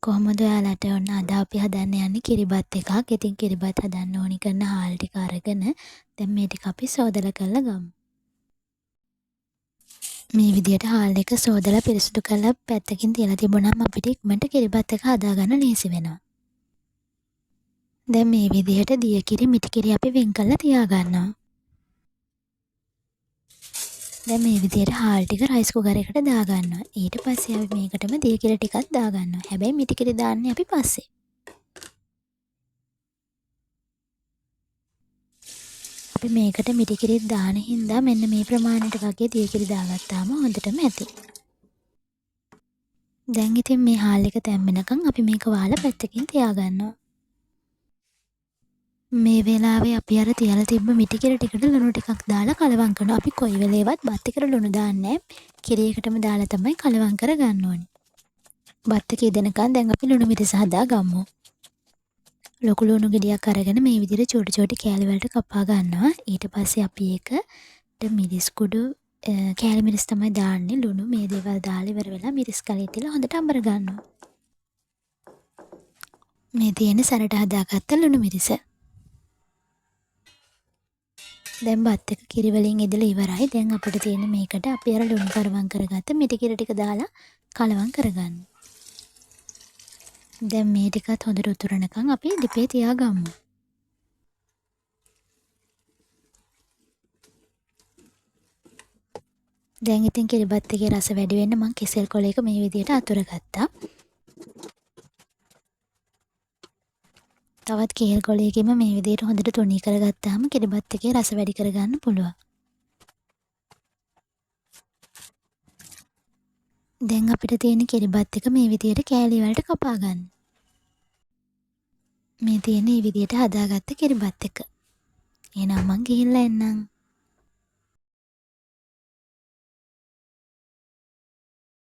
කොහොමද ඔයාලට ඔන්න අද අපි හදන්න යන්නේ කිරිබත් එකක්. ඉතින් කිරිබත් හදන්න ඕනි කරන හාල් ටික අරගෙන දැන් මේ ටික අපි සෝදලා කරලා ගමු. මේ විදිහට හාල් එක සෝදලා පිරිසිදු කරලා පැත්තකින් තියලා තිබුණාම අපිට ඉක්මනට කිරිබත් එක හදාගන්න ලේසි වෙනවා. දැන් මේ විදිහට දිය කිරි මිටි කිරි අපි වෙන් කරලා තියාගන්නවා. දැන් මේ විදිහට හාල් ටික රයිස් කුකර් එකට දාගන්නවා. ඊට පස්සේ අපි මේකටම දිය කිරි ටිකක් දාගන්නවා. හැබැයි මිටි කිරි දාන්නේ අපි පස්සේ. අපි මේකට මිටි කිරිත් දාන හින්දා මෙන්න මේ ප්‍රමාණයට වගේ දිය කිරි දාගත්තාම හොඳටම ඇති. දැන් ඉතින් මේ හාල් එක තැම්බෙනකන් අපි මේක වහලා පැත්තකින් තියාගන්නවා. මේ වෙලාවේ අපි අර තියලා තිබ්බ මිටි කිරි ටිකට ලුණු ටිකක් දාලා කලවම් කරනවා. අපි කොයි වෙලේවත් බත් එකට ලුණු දාන්නේ නැහැ. කිරි එකටම දාලා තමයි කලවම් කරගන්න ඕනේ. බත් එක ඉදෙනකන් දැන් අපි ලුණු මිරිස හදා ගමු. ලොකු ලුණු ගෙඩියක් අරගෙන මේ විදිහට චූටි චූටි කෑලි වලට කපා ගන්නවා. ඊට පස්සේ අපි ඒකට මිරිස් කුඩු කෑලි මිරිස් තමයි දාන්නේ. ලුණු මේ දේවල් දාලා ඉවර වෙලා මිරිස් කලේ තියලා හොඳට අඹර ගන්නවා. මේ තියෙන සැරට හදාගත්ත ලුණු මිරිස. දැන් බත් එක කිරි වලින් ඉදලා ඉවරයි. දැන් අපිට තියෙන මේකට අපි අර ලුණු කරවම් කරගත්ත මිටි කිරි ටික දාලා කලවම් කරගන්න. දැන් මේ ටිකත් හොඳට උතුරනකම් අපි ලිපේ තියාගමු. දැන් ඉතින් කිරිබත් එකේ රස වැඩි වෙන්න මම කෙසෙල් කොලයක මේ විදිහට අතුරගත්තා. තවත් කේල් කොලයකින්ම මේ විදිහට හොඳට තුනී කරගත්තාම කිරිබත් එකේ රස වැඩි කරගන්න පුළුවන්. දැන් අපිට තියෙන කිරිබත් එක මේ විදිහට කෑලි වලට කපා ගන්න. මේ තියෙන මේ විදිහට හදාගත්ත කිරිබත් එක. එහෙනම් මං ගිහිල්ලා එන්නම්.